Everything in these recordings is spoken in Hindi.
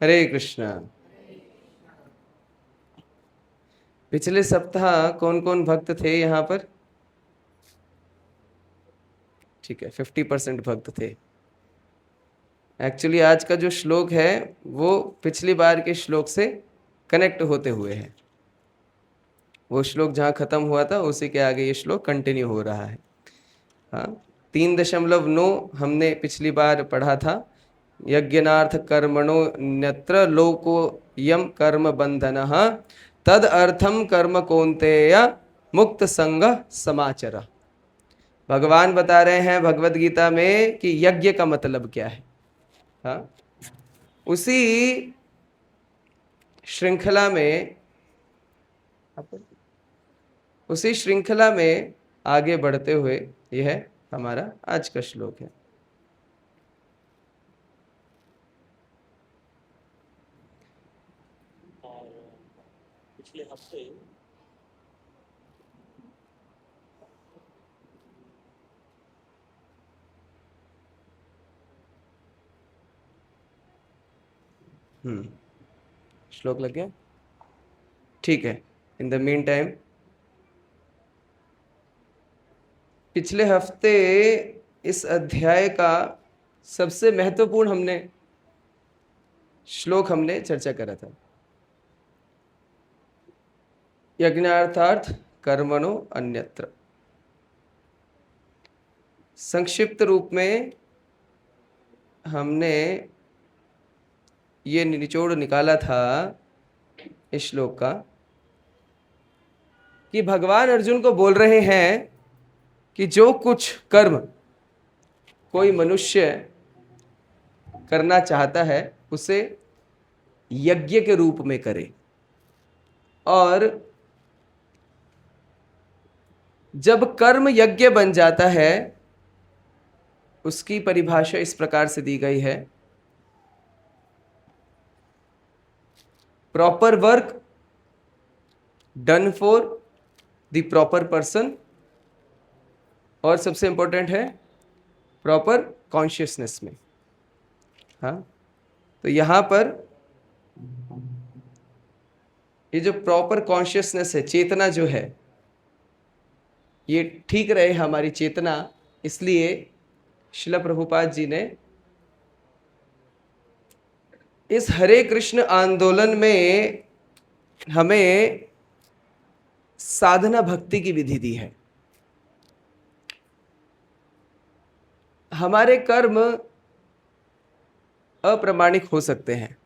हरे कृष्णा। पिछले सप्ताह कौन कौन भक्त थे यहाँ पर? ठीक है, 50% भक्त थे। एक्चुअली आज का जो श्लोक है वो पिछली बार के श्लोक से कनेक्ट होते हुए है। वो श्लोक जहाँ खत्म हुआ था उसी के आगे ये श्लोक कंटिन्यू हो रहा है। हाँ, 3.9 हमने पिछली बार पढ़ा था। यज्ञनार्थ कर्मणो न्यत्र लोको यम कर्म बंधनः तद अर्थम कर्म कौन्तेय मुक्त संग समाचर। भगवान बता रहे हैं भगवत गीता में कि यज्ञ का मतलब क्या है। हाँ, उसी श्रृंखला में आगे बढ़ते हुए यह हमारा आज का श्लोक है। पिछले हफ्ते श्लोक लग गया? ठीक है। इन द मीन टाइम पिछले हफ्ते इस अध्याय का सबसे महत्वपूर्ण श्लोक हमने चर्चा करा था। यज्ञार्थार्थ कर्मणो अन्यत्र। संक्षिप्त रूप में हमने ये निचोड़ निकाला था इस श्लोक का कि भगवान अर्जुन को बोल रहे हैं कि जो कुछ कर्म कोई मनुष्य करना चाहता है उसे यज्ञ के रूप में करे, और जब कर्म यज्ञ बन जाता है उसकी परिभाषा इस प्रकार से दी गई है: proper work done for the proper person, और सबसे इंपॉर्टेंट है प्रॉपर कॉन्शियसनेस में। हाँ, तो यहां पर ये जो प्रॉपर कॉन्शियसनेस है, चेतना जो है, ये ठीक रहे हमारी चेतना, इसलिए श्रील प्रभुपाद जी ने इस हरे कृष्ण आंदोलन में हमें साधना भक्ति की विधि दी है। हमारे कर्म अप्रामाणिक हो सकते हैं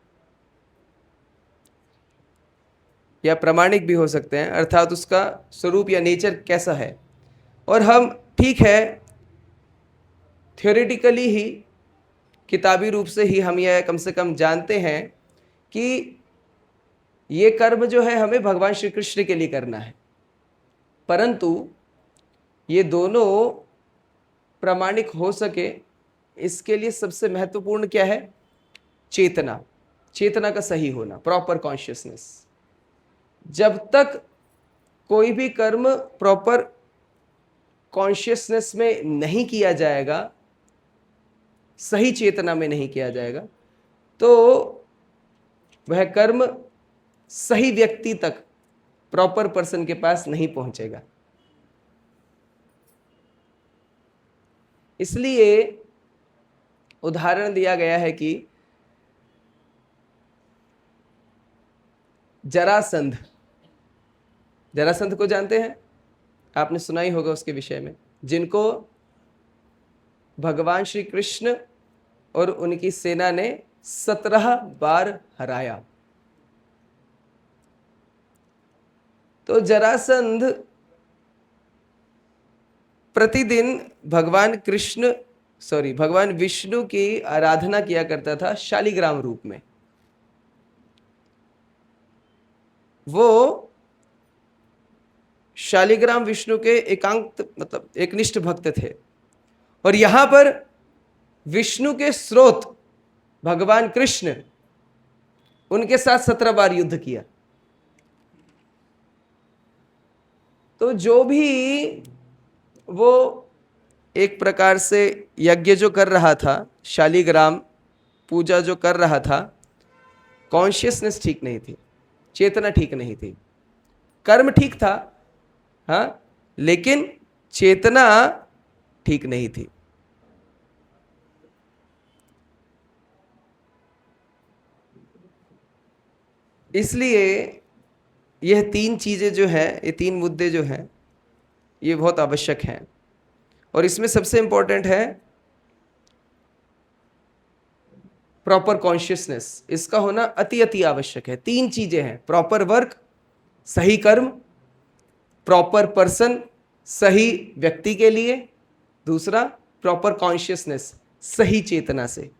या प्रामाणिक भी हो सकते हैं, अर्थात उसका स्वरूप या नेचर कैसा है, और हम ठीक है थियोरेटिकली ही, किताबी रूप से ही हम यह कम से कम जानते हैं कि ये कर्म जो है हमें भगवान श्री कृष्ण के लिए करना है, परंतु ये दोनों प्रामाणिक हो सके इसके लिए सबसे महत्वपूर्ण क्या है? चेतना। चेतना का सही होना, प्रॉपर कॉन्शियसनेस। जब तक कोई भी कर्म प्रॉपर कॉन्शियसनेस में नहीं किया जाएगा, सही चेतना में नहीं किया जाएगा, तो वह कर्म सही व्यक्ति तक, प्रॉपर पर्सन के पास नहीं पहुंचेगा। इसलिए उदाहरण दिया गया है कि जरासंध को जानते हैं? आपने सुना ही होगा उसके विषय में, जिनको भगवान श्री कृष्ण और उनकी सेना ने 17 बार हराया। तो जरासंध प्रतिदिन भगवान विष्णु की आराधना किया करता था शालिग्राम रूप में। वो शालिग्राम विष्णु के एकांत मतलब एकनिष्ठ भक्त थे, और यहां पर विष्णु के स्रोत भगवान कृष्ण, उनके साथ 17 बार युद्ध किया। तो जो भी वो एक प्रकार से यज्ञ जो कर रहा था, शालिग्राम पूजा जो कर रहा था, कॉन्शियसनेस ठीक नहीं थी, चेतना ठीक नहीं थी। कर्म ठीक था, हाँ, लेकिन चेतना ठीक नहीं थी। इसलिए यह तीन चीजें जो हैं, ये तीन मुद्दे जो हैं, ये बहुत आवश्यक हैं। और इसमें सबसे इंपॉर्टेंट है प्रॉपर कॉन्शियसनेस, इसका होना अति अति आवश्यक है। तीन चीजें हैं, प्रॉपर वर्क, सही कर्म, प्रॉपर पर्सन, सही व्यक्ति के लिए, दूसरा प्रॉपर कॉन्शियसनेस, सही चेतना से।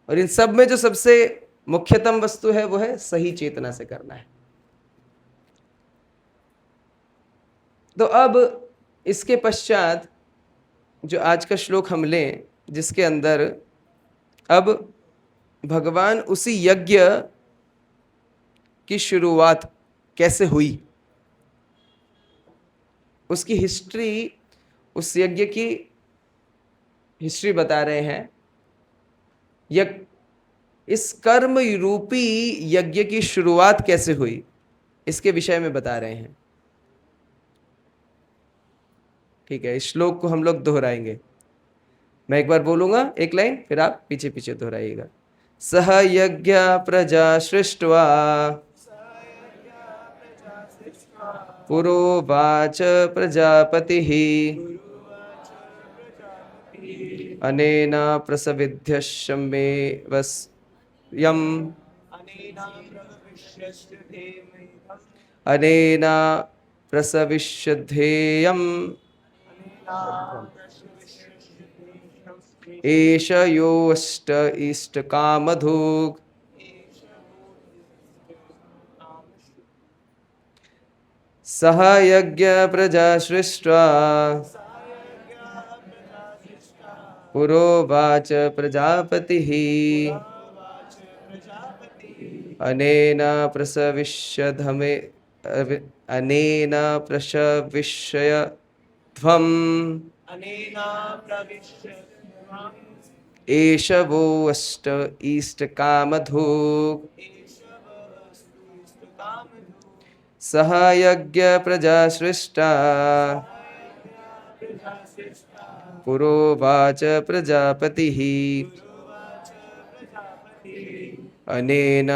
और इन सब में जो सबसे मुख्यतम वस्तु है वो है सही चेतना से करना है। तो अब इसके पश्चात जो आज का श्लोक हम लें, जिसके अंदर अब भगवान उसी यज्ञ की शुरुआत कैसे हुई, उसकी हिस्ट्री, उस यज्ञ की हिस्ट्री बता रहे हैं। इस कर्म रूपी यज्ञ की शुरुआत कैसे हुई, इसके विषय में बता रहे हैं। ठीक है, इस श्लोक को हम लोग दोहराएंगे। मैं एक बार बोलूंगा एक लाइन, फिर आप पीछे पीछे दोहराइएगा। सह यज्ञ प्रजा सृष्ट्वा पुरोवाच प्रजापतिः अनेन प्रसविध्यश्मे वस्यम् अनेन प्रसविष्यध्येयम् एष योऽष्ट इष्टकामधुक् सह यज्ञ प्रजा सृष्ट्वा पुरोवाच प्रजापतिः अनेन प्रसविष्यध्वम् एष वो अष्ट इष्टकामधुक् सह यज्ञ प्रजा सृष्टा पुरोवाच प्रजापतिः अनेन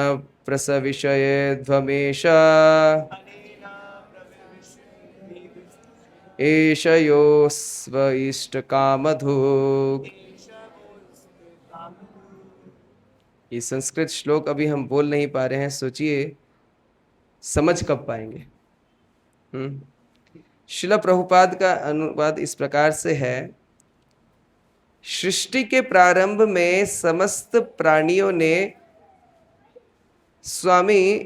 प्रसविष्यध्वमेष एष योऽस्व इष्टकामधुक्। ये संस्कृत श्लोक अभी हम बोल नहीं पा रहे हैं, सोचिए समझ कब पाएंगे। श्रील प्रभुपाद का अनुवाद इस प्रकार से है। सृष्टि के प्रारंभ में समस्त प्राणियों ने स्वामी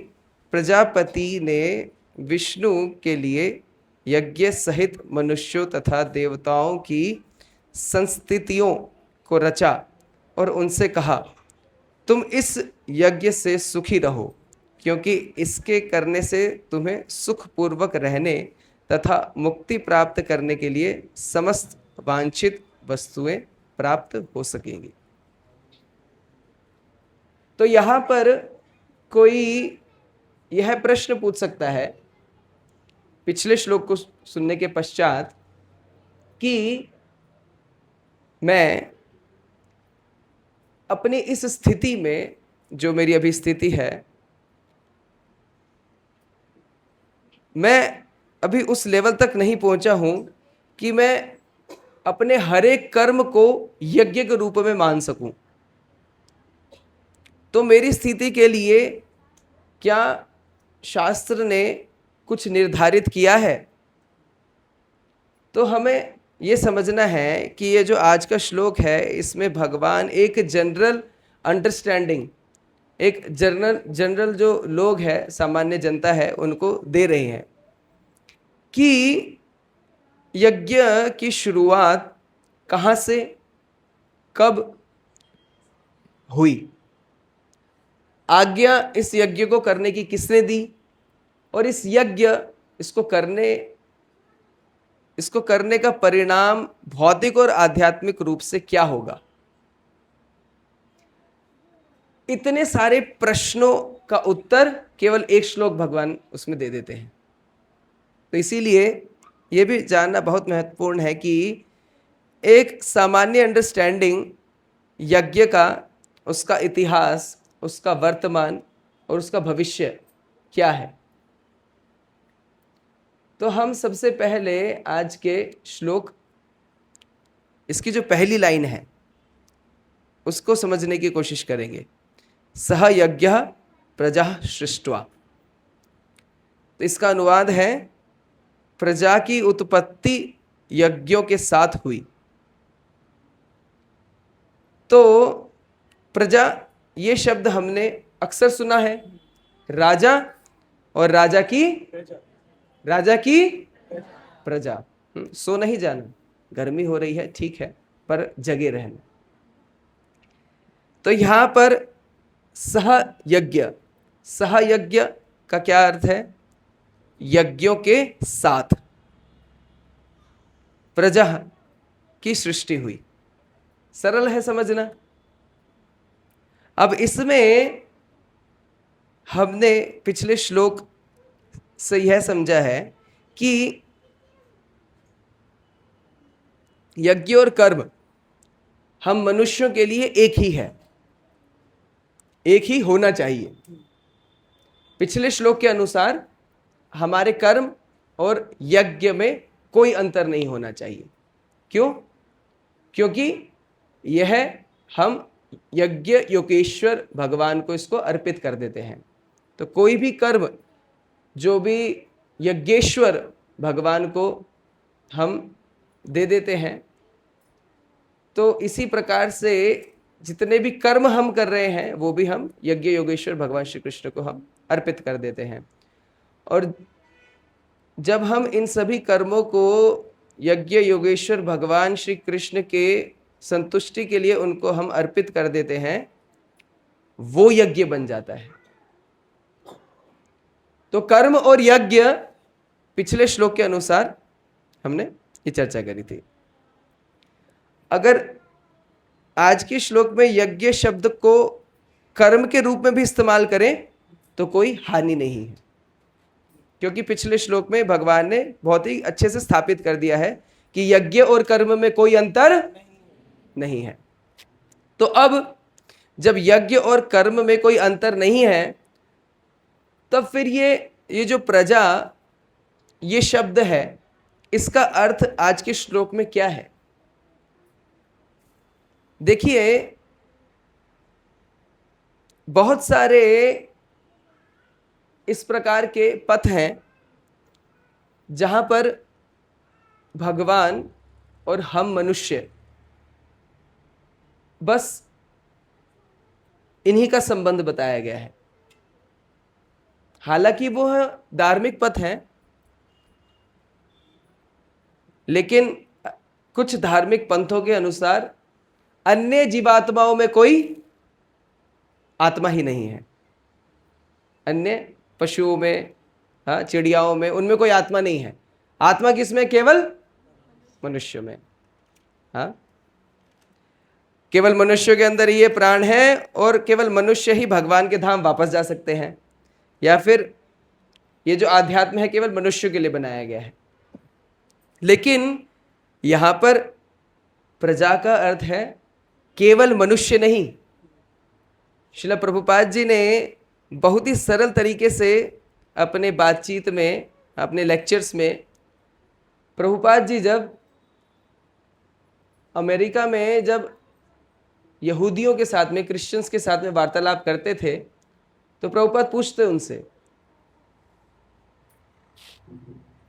प्रजापति ने विष्णु के लिए यज्ञ सहित मनुष्यों तथा देवताओं की संस्थितियों को रचा और उनसे कहा, तुम इस यज्ञ से सुखी रहो, क्योंकि इसके करने से तुम्हें सुखपूर्वक रहने तथा मुक्ति प्राप्त करने के लिए समस्त वांछित वस्तुएं प्राप्त हो सकेंगी। तो यहाँ पर कोई यह प्रश्न पूछ सकता है पिछले श्लोक को सुनने के पश्चात कि मैं अपनी इस स्थिति में, जो मेरी अभी स्थिति है, मैं अभी उस लेवल तक नहीं पहुंचा हूं कि मैं अपने हर एक कर्म को यज्ञ के रूप में मान सकूं। तो मेरी स्थिति के लिए क्या शास्त्र ने कुछ निर्धारित किया है? तो हमें ये समझना है कि ये जो आज का श्लोक है, इसमें भगवान एक जनरल अंडरस्टैंडिंग, एक जनरल जो लोग हैं, सामान्य जनता है, उनको दे रहे हैं कि यज्ञ की शुरुआत कहाँ से, कब हुई, आज्ञा इस यज्ञ को करने की किसने दी, और इस यज्ञ इसको करने का परिणाम भौतिक और आध्यात्मिक रूप से क्या होगा। इतने सारे प्रश्नों का उत्तर केवल एक श्लोक भगवान उसमें दे देते हैं। तो इसीलिए ये भी जानना बहुत महत्वपूर्ण है कि एक सामान्य अंडरस्टैंडिंग यज्ञ का, उसका इतिहास, उसका वर्तमान और उसका भविष्य क्या है। तो हम सबसे पहले आज के श्लोक, इसकी जो पहली लाइन है उसको समझने की कोशिश करेंगे। सह यज्ञः प्रजा सृष्ट्वा। तो इसका अनुवाद है प्रजा की उत्पत्ति यज्ञों के साथ हुई। तो प्रजा, ये शब्द हमने अक्सर सुना है, राजा और राजा की प्रजा। सो नहीं जाना, गर्मी हो रही है ठीक है, पर जगे रहना। तो यहां पर सहयज्ञ, सहयज्ञ का क्या अर्थ है? यज्ञों के साथ प्रजा की सृष्टि हुई। सरल है समझना। अब इसमें हमने पिछले श्लोक से यह समझा है कि यज्ञ और कर्म हम मनुष्यों के लिए एक ही है, एक ही होना चाहिए। पिछले श्लोक के अनुसार हमारे कर्म और यज्ञ में कोई अंतर नहीं होना चाहिए। क्यों? क्योंकि यह हम यज्ञ योगेश्वर भगवान को इसको अर्पित कर देते हैं। तो कोई भी कर्म जो भी यज्ञेश्वर भगवान को हम दे देते हैं, तो इसी प्रकार से जितने भी कर्म हम कर रहे हैं वो भी हम यज्ञ योगेश्वर भगवान श्री कृष्ण को हम अर्पित कर देते हैं। और जब हम इन सभी कर्मों को यज्ञ योगेश्वर भगवान श्री कृष्ण के संतुष्टि के लिए उनको हम अर्पित कर देते हैं, वो यज्ञ बन जाता है। तो कर्म और यज्ञ पिछले श्लोक के अनुसार हमने ये चर्चा करी थी। अगर आज के श्लोक में यज्ञ शब्द को कर्म के रूप में भी इस्तेमाल करें तो कोई हानि नहीं है, क्योंकि पिछले श्लोक में भगवान ने बहुत ही अच्छे से स्थापित कर दिया है कि यज्ञ और कर्म में कोई अंतर नहीं है। तो अब जब यज्ञ और कर्म में कोई अंतर नहीं है, तब फिर ये जो प्रजा, ये शब्द है, इसका अर्थ आज के श्लोक में क्या है? देखिए, बहुत सारे इस प्रकार के पथ हैं जहां पर भगवान और हम मनुष्य बस इन्हीं का संबंध बताया गया है। हालांकि वो धार्मिक पथ हैं, लेकिन कुछ धार्मिक पंथों के अनुसार अन्य जीवात्माओं में कोई आत्मा ही नहीं है। अन्य पशुओं में, चिड़ियाओं में, उनमें कोई आत्मा नहीं है। आत्मा किसमें? केवल मनुष्य में। हाँ, केवल मनुष्य के अंदर ये प्राण है और केवल मनुष्य ही भगवान के धाम वापस जा सकते हैं। या फिर ये जो आध्यात्म है केवल मनुष्य के लिए बनाया गया है। लेकिन यहां पर प्रजा का अर्थ है केवल मनुष्य नहीं। श्रील प्रभुपाद जी ने बहुत ही सरल तरीके से अपने बातचीत में, अपने लेक्चर्स में, प्रभुपाद जी जब अमेरिका में जब यहूदियों के साथ में, क्रिश्चियंस के साथ में वार्तालाप करते थे, तो प्रभुपाद पूछते उनसे,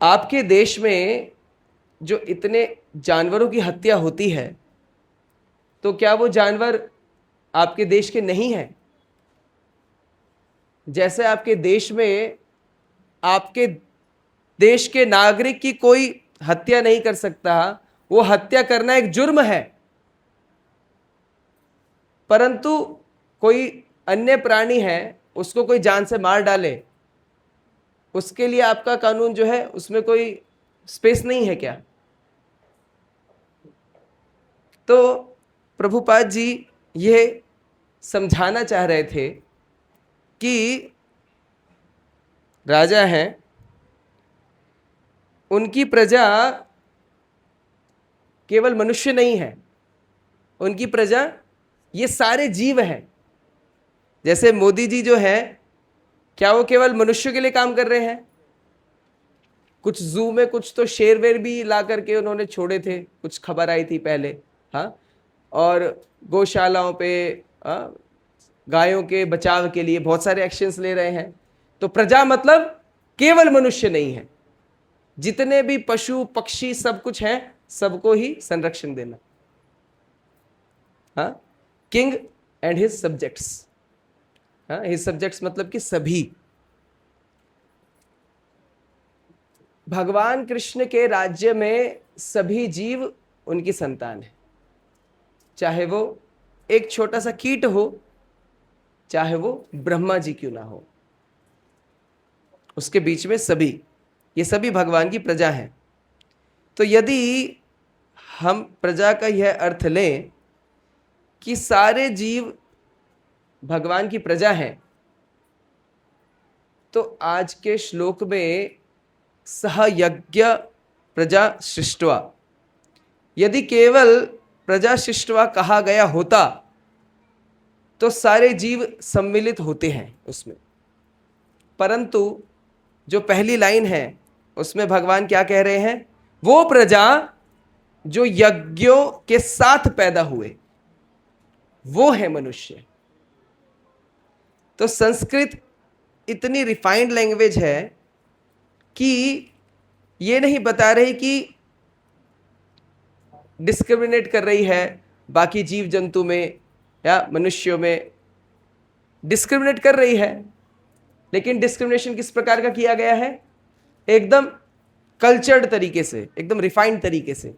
आपके देश में जो इतने जानवरों की हत्या होती है, तो क्या वो जानवर आपके देश के नहीं हैं? जैसे आपके देश में आपके देश के नागरिक की कोई हत्या नहीं कर सकता, वो हत्या करना एक जुर्म है, परंतु कोई अन्य प्राणी है, उसको कोई जान से मार डाले, उसके लिए आपका कानून जो है उसमें कोई स्पेस नहीं है क्या? तो प्रभुपाद जी ये समझाना चाह रहे थे कि राजा हैं, उनकी प्रजा केवल मनुष्य नहीं है, उनकी प्रजा ये सारे जीव हैं। जैसे मोदी जी जो है, क्या वो केवल मनुष्य के लिए काम कर रहे हैं? कुछ जू में कुछ तो शेर वेर भी ला करके उन्होंने छोड़े थे, कुछ खबर आई थी पहले। हाँ, और गौशालाओं पे गायों के बचाव के लिए बहुत सारे एक्शंस ले रहे हैं। तो प्रजा मतलब केवल मनुष्य नहीं है, जितने भी पशु पक्षी सब कुछ है, सबको ही संरक्षण देना। हाँ, किंग एंड हिज सब्जेक्ट्स। हाँ, हिज सब्जेक्ट्स मतलब कि सभी। भगवान कृष्ण के राज्य में सभी जीव उनकी संतान है, चाहे वो एक छोटा सा कीट हो, चाहे वो ब्रह्मा जी क्यों ना हो, उसके बीच में सभी, ये सभी भगवान की प्रजा है। तो यदि हम प्रजा का यह अर्थ लें कि सारे जीव भगवान की प्रजा हैं, तो आज के श्लोक में सहयज्ञ प्रजा सृष्ट्वा, यदि केवल प्रजा सृष्ट्वा कहा गया होता तो सारे जीव सम्मिलित होते हैं उसमें। परंतु जो पहली लाइन है उसमें भगवान क्या कह रहे हैं? वो प्रजा जो यज्ञों के साथ पैदा हुए, वो है मनुष्य। तो संस्कृत इतनी रिफाइंड लैंग्वेज है कि ये नहीं बता रही कि डिस्क्रिमिनेट कर रही है बाकी जीव जंतु में या मनुष्यों में, डिस्क्रिमिनेट कर रही है, लेकिन डिस्क्रिमिनेशन किस प्रकार का किया गया है? एकदम कल्चर्ड तरीके से, एकदम रिफाइंड तरीके से।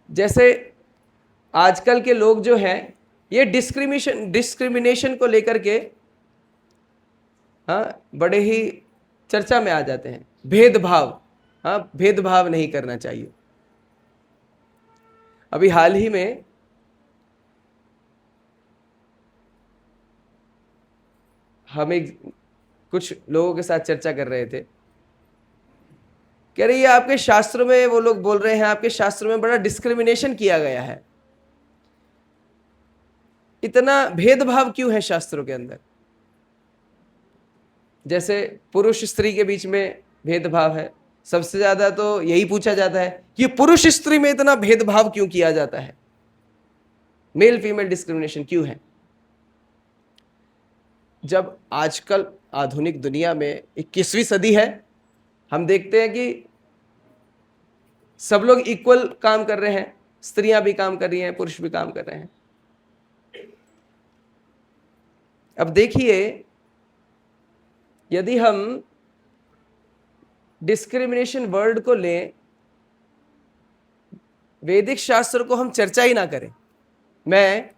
जैसे आजकल के लोग जो हैं ये डिस्क्रिमिनेशन को लेकर के बड़े ही चर्चा में आ जाते हैं। भेदभाव, भेदभाव नहीं करना चाहिए। अभी हाल ही में हम एक कुछ लोगों के साथ चर्चा कर रहे थे, कह रहे ये आपके शास्त्रों में, वो लोग बोल रहे हैं आपके शास्त्रों में बड़ा डिस्क्रिमिनेशन किया गया है, इतना भेदभाव क्यों है शास्त्रों के अंदर? जैसे पुरुष स्त्री के बीच में भेदभाव है, सबसे ज्यादा तो यही पूछा जाता है कि पुरुष स्त्री में इतना भेदभाव क्यों किया जाता है, मेल फीमेल डिस्क्रिमिनेशन क्यों है? जब आजकल आधुनिक दुनिया में 21वीं सदी है, हम देखते हैं कि सब लोग इक्वल काम कर रहे हैं, स्त्रियां भी काम कर रही हैं, पुरुष भी काम कर रहे हैं। अब देखिए, यदि हम डिस्क्रिमिनेशन वर्ड को लें, वैदिक शास्त्र को हम चर्चा ही ना करें, मैं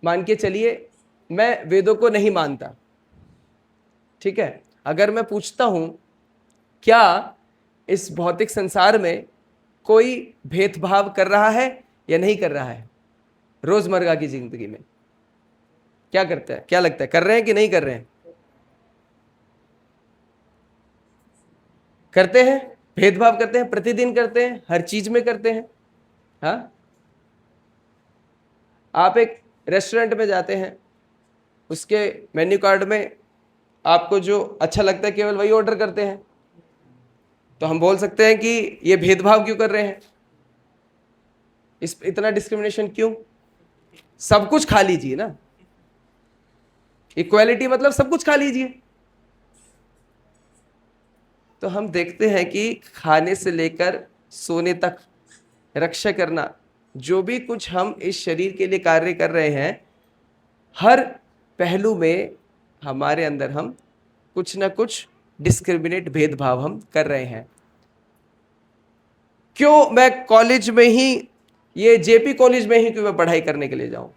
मान के चलिए मैं वेदों को नहीं मानता, ठीक है, अगर मैं पूछता हूं क्या इस भौतिक संसार में कोई भेदभाव कर रहा है या नहीं कर रहा है रोजमर्रा की जिंदगी में, क्या करता है, क्या लगता है, कर रहे हैं कि नहीं कर रहे हैं? करते हैं, भेदभाव करते हैं, प्रतिदिन करते हैं, हर चीज में करते हैं। हाँ, आप एक रेस्टोरेंट में जाते हैं, उसके मेन्यू कार्ड में आपको जो अच्छा लगता है केवल वही ऑर्डर करते हैं, तो हम बोल सकते हैं कि ये भेदभाव क्यों कर रहे हैं, इतना डिस्क्रिमिनेशन क्यों? सब कुछ खा लीजिए ना, इक्वालिटी मतलब सब कुछ खा लीजिए। तो हम देखते हैं कि खाने से लेकर सोने तक, रक्षा करना, जो भी कुछ हम इस शरीर के लिए कार्य कर रहे हैं, हर पहलू में हमारे अंदर हम कुछ ना कुछ डिस्क्रिमिनेट, भेदभाव हम कर रहे हैं। क्यों मैं कॉलेज में ही, ये जेपी कॉलेज में ही क्यों मैं पढ़ाई करने के लिए जाऊं?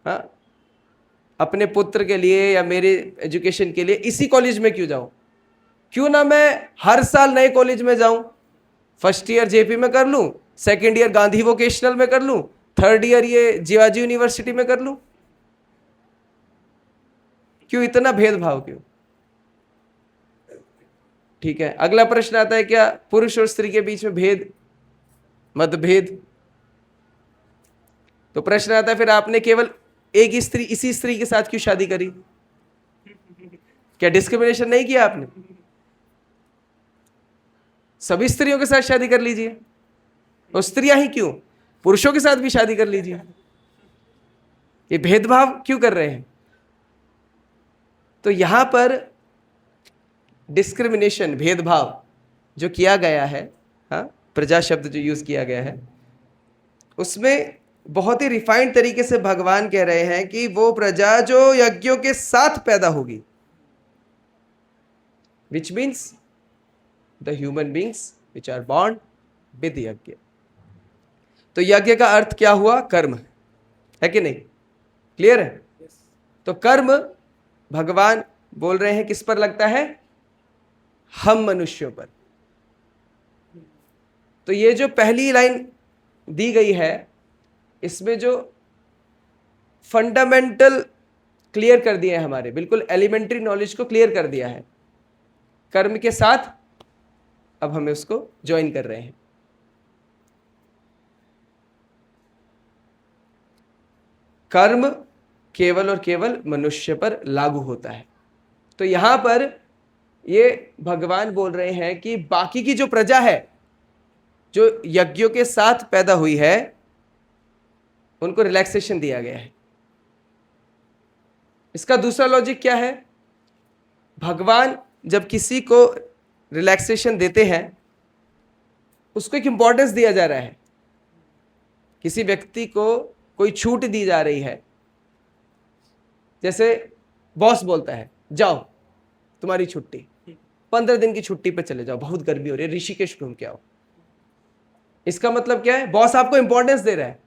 हाँ, अपने पुत्र के लिए या मेरे एजुकेशन के लिए इसी कॉलेज में क्यों जाऊं? क्यों ना मैं हर साल नए कॉलेज में जाऊं, फर्स्ट ईयर जेपी में कर लूं, सेकेंड ईयर गांधी वोकेशनल में कर लूं, 3rd ईयर ये जीवाजी यूनिवर्सिटी में कर लूं? क्यों इतना भेदभाव क्यों? ठीक है, अगला प्रश्न आता है, क्या पुरुष और स्त्री के बीच में भेद, मतभेद? तो प्रश्न आता है, फिर आपने केवल एक ही स्त्री, इसी स्त्री के साथ क्यों शादी करी? क्या डिस्क्रिमिनेशन नहीं किया आपने? सभी स्त्रियों के साथ शादी कर लीजिए, और स्त्रियां ही क्यों, पुरुषों के साथ भी शादी कर लीजिए। ये भेदभाव क्यों कर रहे हैं? तो यहां पर डिस्क्रिमिनेशन, भेदभाव जो किया गया है, हाँ, प्रजा शब्द जो यूज किया गया है, उसमें बहुत ही रिफाइंड तरीके से भगवान कह रहे हैं कि वो प्रजा जो यज्ञों के साथ पैदा होगी, which means the human beings which are born with yajna. तो यज्ञ का अर्थ क्या हुआ? कर्म है कि नहीं? क्लियर है? तो कर्म भगवान बोल रहे हैं किस पर लगता है? हम मनुष्यों पर। तो ये जो पहली लाइन दी गई है, इसमें जो फंडामेंटल क्लियर कर दिए हैं, हमारे बिल्कुल एलिमेंट्री नॉलेज को क्लियर कर दिया है, कर्म के साथ अब हमें उसको ज्वाइन कर रहे हैं। कर्म केवल और केवल मनुष्य पर लागू होता है। तो यहां पर ये भगवान बोल रहे हैं कि बाकी की जो प्रजा है, जो यज्ञों के साथ पैदा हुई है, उनको रिलैक्सेशन दिया गया है। इसका दूसरा लॉजिक क्या है? भगवान जब किसी को रिलैक्सेशन देते हैं, उसको एक इंपॉर्टेंस दिया जा रहा है। किसी व्यक्ति को कोई छूट दी जा रही है, जैसे बॉस बोलता है जाओ तुम्हारी छुट्टी, 15 दिन की छुट्टी पे चले जाओ, बहुत गर्मी हो रही है, ऋषिकेश घूम के आओ। इसका मतलब क्या है? बॉस आपको इंपॉर्टेंस दे रहा है,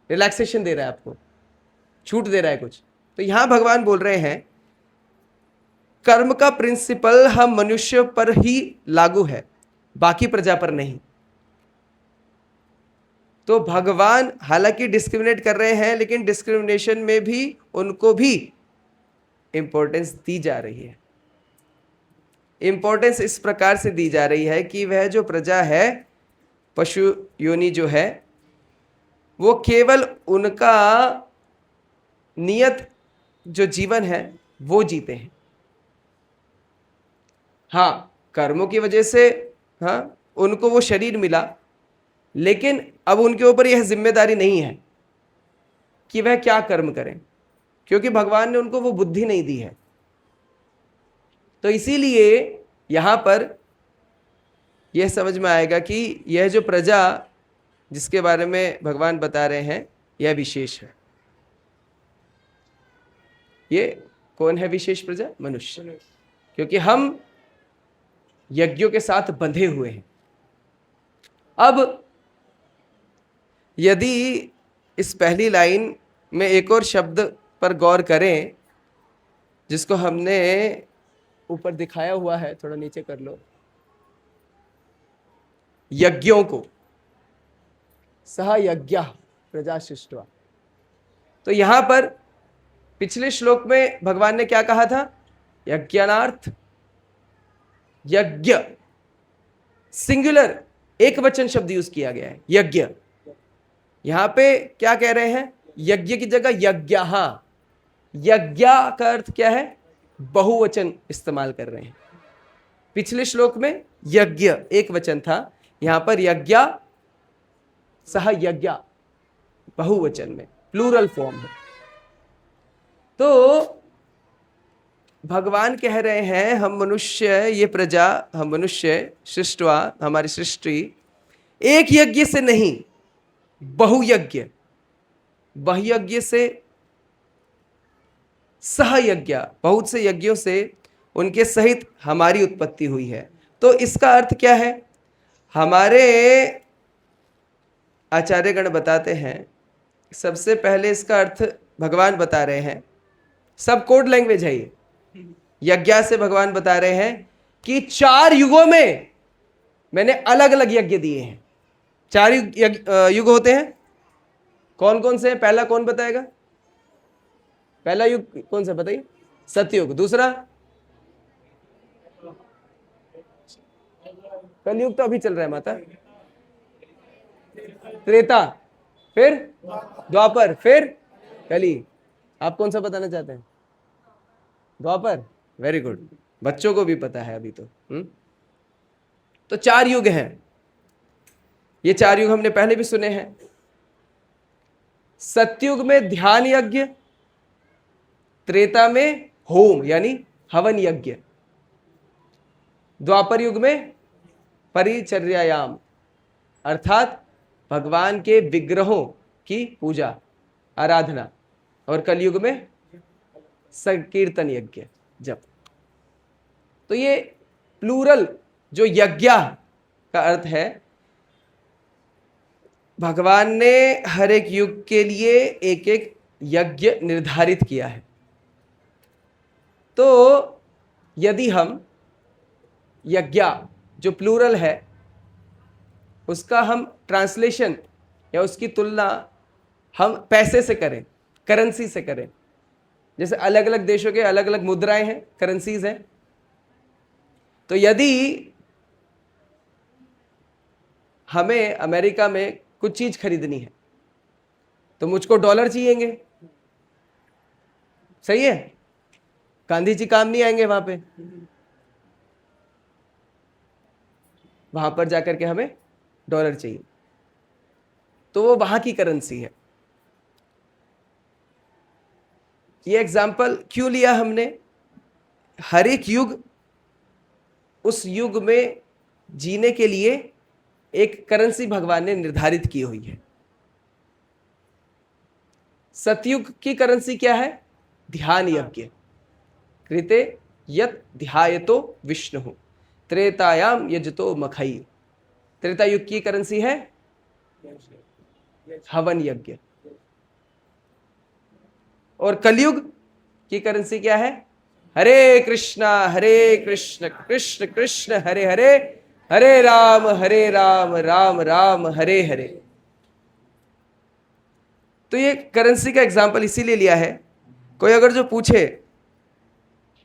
रिलैक्सेशन दे रहा है, आपको छूट दे रहा है कुछ। तो यहां भगवान बोल रहे हैं कर्म का प्रिंसिपल हम मनुष्य पर ही लागू है, बाकी प्रजा पर नहीं। तो भगवान हालांकि डिस्क्रिमिनेट कर रहे हैं, लेकिन डिस्क्रिमिनेशन में भी उनको भी इंपॉर्टेंस दी जा रही है। इंपॉर्टेंस इस प्रकार से दी जा रही है कि वह जो प्रजा है, पशु योनि जो है, वो केवल उनका नियत जो जीवन है वो जीते हैं। हाँ, कर्मों की वजह से हाँ उनको वो शरीर मिला, लेकिन अब उनके ऊपर यह जिम्मेदारी नहीं है कि वह क्या कर्म करें, क्योंकि भगवान ने उनको वो बुद्धि नहीं दी है। तो इसीलिए यहां पर यह समझ में आएगा कि यह जो प्रजा जिसके बारे में भगवान बता रहे हैं, यह विशेष है। ये कौन है विशेष प्रजा? मनुष्य, क्योंकि हम यज्ञों के साथ बंधे हुए हैं। अब यदि इस पहली लाइन में एक और शब्द पर गौर करें, जिसको हमने ऊपर दिखाया हुआ है, थोड़ा नीचे कर लो, यज्ञों को, सह यज्ञ प्रजा सृष्ट्वा। तो यहां पर पिछले श्लोक में भगवान ने क्या कहा था? यज्ञानार्थ, यज्ञ सिंगुलर एक वचन शब्द यूज किया गया है, यज्ञ। यहां पे क्या कह रहे हैं? यज्ञ की जगह यज्ञः। यज्ञ का अर्थ क्या है? बहुवचन इस्तेमाल कर रहे हैं। पिछले श्लोक में यज्ञ एक वचन था, यहां पर यज्ञ सह यज्ञ बहुवचन में, प्लूरल फॉर्म है। तो भगवान कह रहे हैं हम मनुष्य, ये प्रजा, हम मनुष्य सृष्टवा, हमारी सृष्टि एक यज्ञ से नहीं, बहुयज्ञ, बहुयज्ञ से, सहयज्ञ, बहुत से यज्ञों से उनके सहित हमारी उत्पत्ति हुई है। तो इसका अर्थ क्या है? हमारे आचार्यगण बताते हैं, सबसे पहले इसका अर्थ भगवान बता रहे हैं, सब कोड लैंग्वेज है ये। यज्ञ से भगवान बता रहे हैं कि 4 युगों में मैंने अलग अलग यज्ञ दिए हैं। 4 युग होते हैं, कौन कौन से हैं? पहला कौन बताएगा? पहला युग कौन सा बताइए? सतयुग। दूसरा कलयुग तो अभी चल रहा है माता। त्रेता, फिर द्वापर, फिर कली। आप कौन सा बताना चाहते हैं? द्वापर। वेरी गुड, बच्चों को भी पता है अभी तो। तो 4 युग हैं। ये 4 युग हमने पहले भी सुने हैं। सतयुग में ध्यान यज्ञ, त्रेता में होम यानी हवन यज्ञ, द्वापर युग में परिचर्यायाम अर्थात भगवान के विग्रहों की पूजा आराधना, और कलयुग में संकीर्तन यज्ञ जप। तो ये प्लूरल जो यज्ञ का अर्थ है, भगवान ने हर एक युग के लिए एक एक यज्ञ निर्धारित किया है। तो यदि हम यज्ञ जो प्लूरल है उसका हम ट्रांसलेशन या उसकी तुलना हम पैसे से करें, करेंसी से करें, जैसे अलग अलग देशों के अलग अलग मुद्राएं हैं, करेंसीज हैं, तो यदि हमें अमेरिका में कुछ चीज खरीदनी है तो मुझको डॉलर चाहिएंगे, सही है? गांधी जी काम नहीं आएंगे वहां पर जाकर के हमें डॉलर चाहिए, तो वो वहां की करेंसी है। ये एग्जाम्पल क्यों लिया हमने? हर एक युग उस युग में जीने के लिए एक करेंसी भगवान ने निर्धारित की हुई है। सतयुग की करेंसी क्या है? ध्यान यज्ञ। कृते यत ध्यायतो विष्णु, त्रेतायाम यजतो मखई। त्रेता युग की करेंसी है हवन यज्ञ। और कलयुग की करेंसी क्या है? हरे कृष्ण कृष्ण कृष्ण हरे हरे, हरे राम राम राम हरे हरे। तो ये करेंसी का एग्जाम्पल इसीलिए लिया है। कोई अगर जो पूछे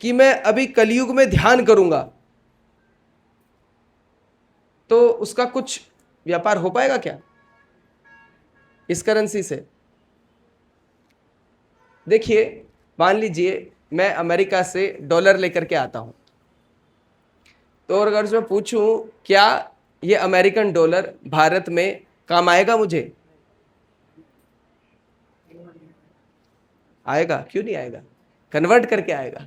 कि मैं अभी कलयुग में ध्यान करूंगा तो उसका कुछ व्यापार हो पाएगा क्या इस करेंसी से? देखिए, मान लीजिए मैं अमेरिका से डॉलर लेकर के आता हूं, तो अगर मैं पूछूं क्या ये अमेरिकन डॉलर भारत में काम आएगा मुझे? आएगा, क्यों नहीं आएगा? कन्वर्ट करके आएगा।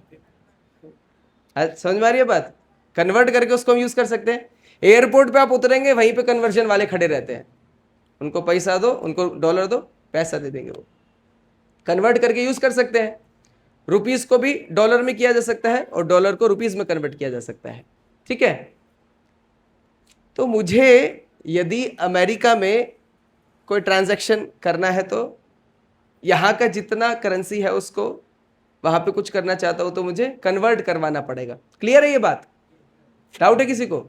समझ में आ रही है बात? कन्वर्ट करके उसको हम यूज कर सकते हैं। एयरपोर्ट पे आप उतरेंगे, वहीं पे कन्वर्जन वाले खड़े रहते हैं, उनको पैसा दो, उनको डॉलर दो, पैसा दे देंगे, वो कन्वर्ट करके यूज कर सकते हैं। रुपीस को भी डॉलर में किया जा सकता है और डॉलर को रुपीस में कन्वर्ट किया जा सकता है, ठीक है? तो मुझे यदि अमेरिका में कोई ट्रांजैक्शन करना है तो यहां का जितना करेंसी है उसको वहां पे कुछ करना चाहता हूं तो मुझे कन्वर्ट करवाना पड़ेगा। क्लियर है ये बात? डाउट है किसी को?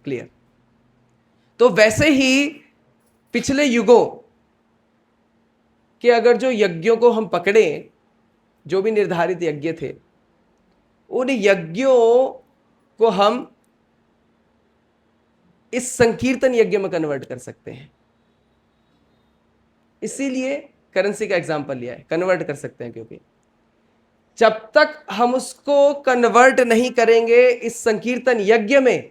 क्लियर। तो वैसे ही पिछले युगों कि अगर जो यज्ञों को हम पकड़े, जो भी निर्धारित यज्ञ थे, उन यज्ञों को हम इस संकीर्तन यज्ञ में कन्वर्ट कर सकते हैं। इसीलिए करेंसी का एग्जांपल लिया है, कन्वर्ट कर सकते हैं, क्योंकि जब तक हम उसको कन्वर्ट नहीं करेंगे इस संकीर्तन यज्ञ में,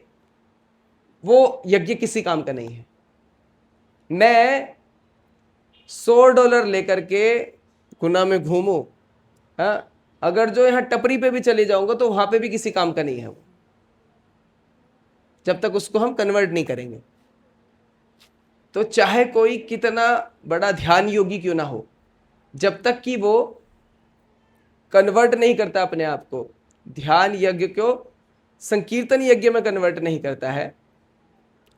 वो यज्ञ किसी काम का नहीं है। मैं $100 लेकर के गुना में घूमूं, हाँ, अगर जो यहां टपरी पे भी चले जाऊंगा तो वहां पे भी किसी काम का नहीं है वो, जब तक उसको हम कन्वर्ट नहीं करेंगे। तो चाहे कोई कितना बड़ा ध्यान योगी क्यों ना हो, जब तक कि वो कन्वर्ट नहीं करता अपने आप को, ध्यान यज्ञ को संकीर्तन यज्ञ में कन्वर्ट नहीं करता है,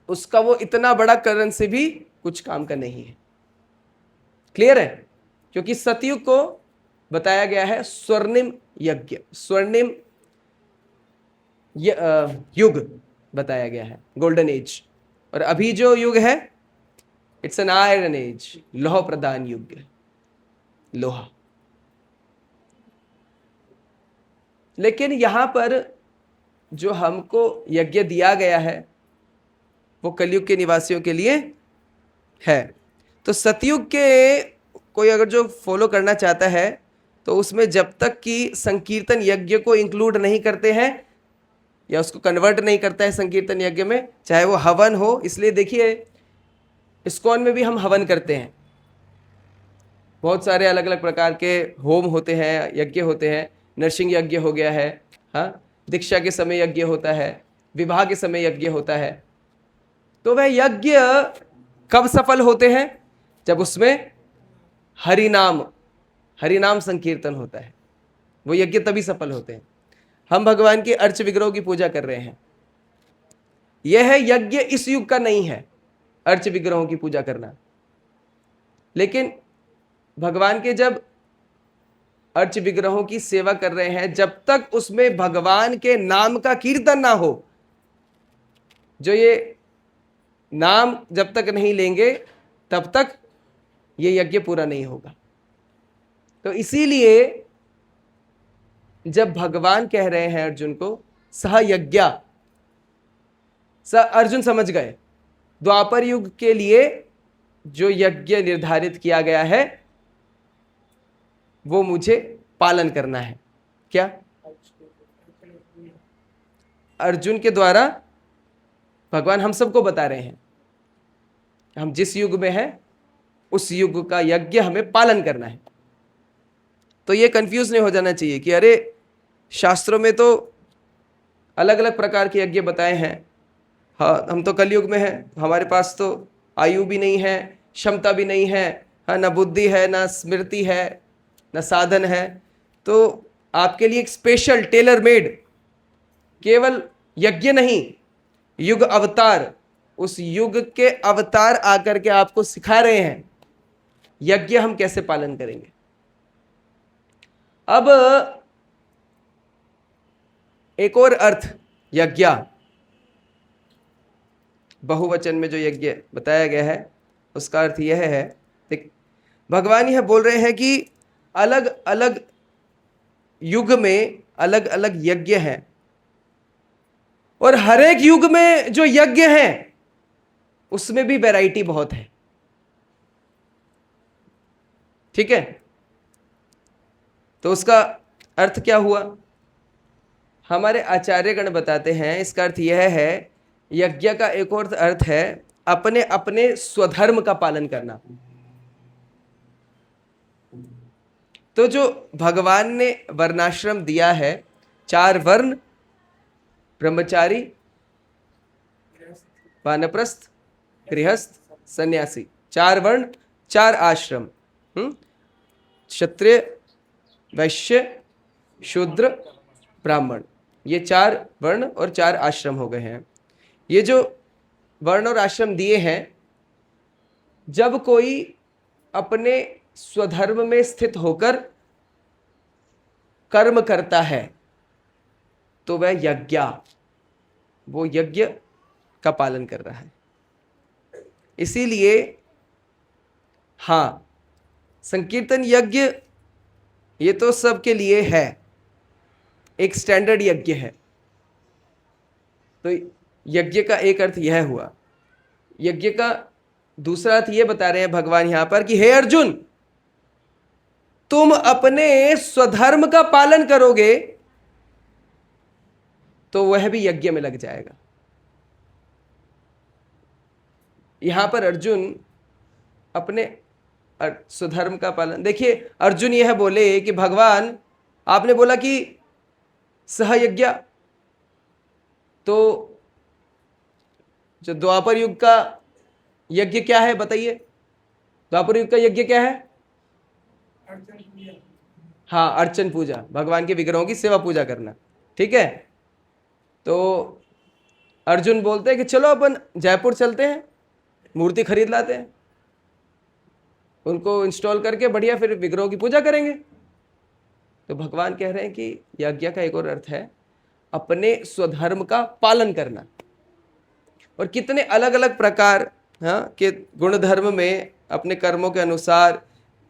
उसका वो इतना बड़ा करेंसी भी कुछ काम का नहीं है। क्लियर है? क्योंकि सतयुग को बताया गया है स्वर्णिम यज्ञ, स्वर्णिम युग बताया गया है, गोल्डन एज। और अभी जो युग है इट्स एन आयरन एज, लौह प्रदान युग, लोहा। लेकिन यहां पर जो हमको यज्ञ दिया गया है वो कलयुग के निवासियों के लिए है। तो सतयुग के कोई अगर जो फॉलो करना चाहता है तो उसमें जब तक कि संकीर्तन यज्ञ को इंक्लूड नहीं करते हैं या उसको कन्वर्ट नहीं करता है संकीर्तन यज्ञ में, चाहे वो हवन हो, इसलिए देखिए इस्कॉन में भी हम हवन करते हैं, बहुत सारे अलग अलग प्रकार के होम होते हैं, यज्ञ होते हैं। नरसिंह यज्ञ हो गया है, हाँ, दीक्षा के समय यज्ञ होता है, विवाह के समय यज्ञ होता है। तो वह यज्ञ कब सफल होते हैं? जब उसमें हरिनाम संकीर्तन होता है, वो यज्ञ तभी सफल होते हैं। हम भगवान के अर्च विग्रहों की पूजा कर रहे हैं, यह यज्ञ इस युग का नहीं है अर्च विग्रहों की पूजा करना, लेकिन भगवान के जब अर्च विग्रहों की सेवा कर रहे हैं, जब तक उसमें भगवान के नाम का कीर्तन ना हो, जो ये नाम जब तक नहीं लेंगे तब तक ये यज्ञ पूरा नहीं होगा। तो इसीलिए जब भगवान कह रहे हैं अर्जुन को सह यज्ञा, अर्जुन समझ गए द्वापर युग के लिए जो यज्ञ निर्धारित किया गया है वो मुझे पालन करना है। क्या अर्जुन के द्वारा भगवान हम सबको बता रहे हैं, हम जिस युग में हैं उस युग का यज्ञ हमें पालन करना है। तो ये कंफ्यूज नहीं हो जाना चाहिए कि अरे शास्त्रों में तो अलग अलग प्रकार के यज्ञ बताए हैं, हाँ हम तो कलयुग में हैं, हमारे पास तो आयु भी नहीं है, क्षमता भी नहीं है, हाँ ना बुद्धि है, ना स्मृति है, ना साधन है। तो आपके लिए एक स्पेशल टेलर मेड, केवल यज्ञ नहीं, युग अवतार, उस युग के अवतार आकर के आपको सिखा रहे हैं यज्ञ हम कैसे पालन करेंगे। अब एक और अर्थ यज्ञ, बहुवचन में जो यज्ञ बताया गया है उसका अर्थ यह है, देख भगवान यह बोल रहे हैं कि अलग अलग युग में अलग अलग यज्ञ हैं, और हर एक युग में जो यज्ञ हैं उसमें भी वैरायटी बहुत है। ठीक है, तो उसका अर्थ क्या हुआ? हमारे आचार्यगण बताते हैं इसका अर्थ यह है, यज्ञ का एक और अर्थ है अपने अपने स्वधर्म का पालन करना। तो जो भगवान ने वर्णाश्रम दिया है, 4 वर्ण, ब्रह्मचारी, वानप्रस्थ, गृहस्थ, सन्यासी, 4 वर्ण 4 आश्रम, क्षत्रिय, वैश्य, शूद्र, ब्राह्मण, ये 4 वर्ण और 4 आश्रम हो गए हैं। ये जो वर्ण और आश्रम दिए हैं, जब कोई अपने स्वधर्म में स्थित होकर कर्म करता है तो वह यज्ञ, वो यज्ञ का पालन कर रहा है। इसीलिए हाँ, संकीर्तन यज्ञ ये तो सबके लिए है, एक स्टैंडर्ड यज्ञ है। तो यज्ञ का एक अर्थ यह हुआ। यज्ञ का दूसरा अर्थ यह बता रहे हैं भगवान यहां पर कि हे अर्जुन, तुम अपने स्वधर्म का पालन करोगे तो वह भी यज्ञ में लग जाएगा। यहां पर अर्जुन अपने स्वधर्म का पालन, देखिए अर्जुन यह बोले कि भगवान आपने बोला कि सहयज्ञ, तो जो द्वापर युग का यज्ञ क्या है बताइए? द्वापर युग का यज्ञ क्या है? हाँ, अर्चन पूजा, भगवान के विग्रहों की सेवा पूजा करना। ठीक है, तो अर्जुन बोलते हैं कि चलो अपन जयपुर चलते हैं, मूर्ति खरीद लाते हैं, उनको इंस्टॉल करके बढ़िया फिर विग्रहों की पूजा करेंगे। तो भगवान कह रहे हैं कि यज्ञ का एक और अर्थ है अपने स्वधर्म का पालन करना। और कितने अलग अलग प्रकार हाँ, कि गुण धर्म में अपने कर्मों के अनुसार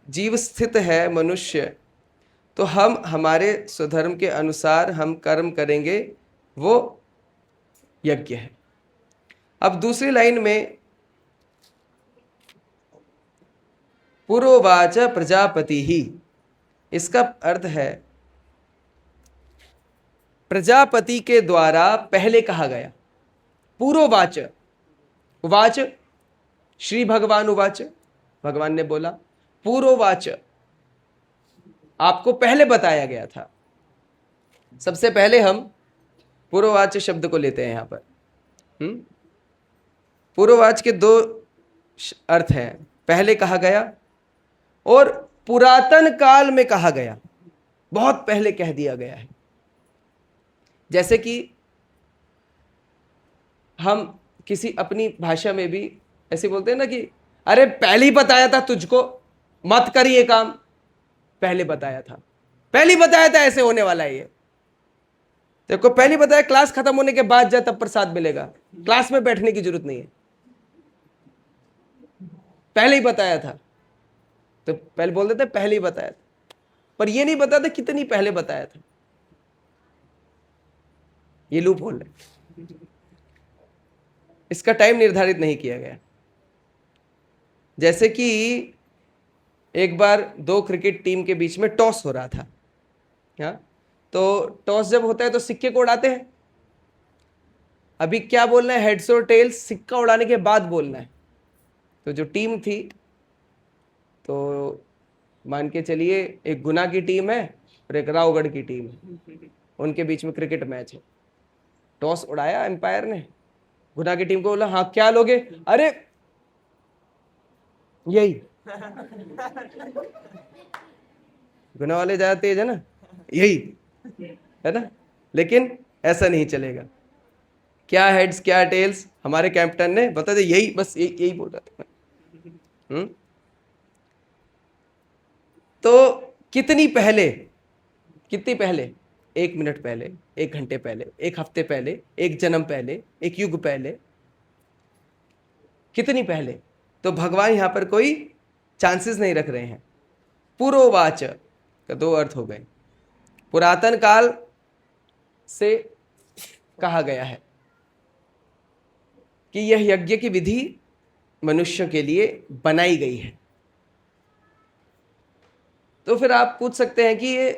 जीव स्थित है मनुष्य, तो हम हमारे स्वधर्म के अनुसार हम कर्म करेंगे, वो यज्ञ है। अब दूसरी लाइन में पुरोवाच प्रजापति ही, इसका अर्थ है प्रजापति के द्वारा पहले कहा गया। पुरोवाच, उवाच श्री भगवान उवाच, भगवान ने बोला। पुरोवाच, आपको पहले बताया गया था। सबसे पहले हम पुरोवाच शब्द को लेते हैं यहां पर। पुरोवाच के दो अर्थ हैं, पहले कहा गया और पुरातन काल में कहा गया, बहुत पहले कह दिया गया है। जैसे कि हम किसी अपनी भाषा में भी ऐसे बोलते हैं ना कि अरे पहले ही बताया था तुझको, मत कर ये काम, पहले बताया था, पहले ही बताया था ऐसे होने वाला है ये। देखो पहले ही बताया, क्लास खत्म होने के बाद जा तब प्रसाद मिलेगा, क्लास में बैठने की जरूरत नहीं है, पहले ही बताया था। तो पहले बोल देते पहले ही बताया था, पर ये नहीं बताते कितनी पहले बताया था। ये लूप होल है, इसका टाइम निर्धारित नहीं किया गया। जैसे कि एक बार दो क्रिकेट टीम के बीच में टॉस हो रहा था, हाँ, तो टॉस जब होता है तो सिक्के को उड़ाते हैं। अभी क्या बोलना है, हेड्स और टेल्स, सिक्का उड़ाने के बाद बोलना है। तो जो टीम थी, तो मान के चलिए एक गुना की टीम है और एक रावगढ़ की टीम है, उनके बीच में क्रिकेट मैच है। टॉस उड़ाया एम्पायर ने, गुना की टीम को बोला हाँ क्या लोगे, अरे यही। गुना वाले ज्यादा तेज है ना, यही है ना, लेकिन ऐसा नहीं चलेगा। क्या हेड्स क्या टेल्स, हमारे कैप्टन ने बता दे यही, बस यही बोल रहा था। तो कितनी पहले, कितनी पहले, 1 मिनट पहले, 1 घंटे पहले, 1 हफ्ते पहले, 1 जन्म पहले, 1 युग पहले, कितनी पहले। तो भगवान यहां पर कोई चांसेस नहीं रख रहे हैं। पुरोवाच का 2 अर्थ हो गए, पुरातन काल से कहा गया है कि यह यज्ञ की विधि मनुष्य के लिए बनाई गई है। तो फिर आप पूछ सकते हैं कि ये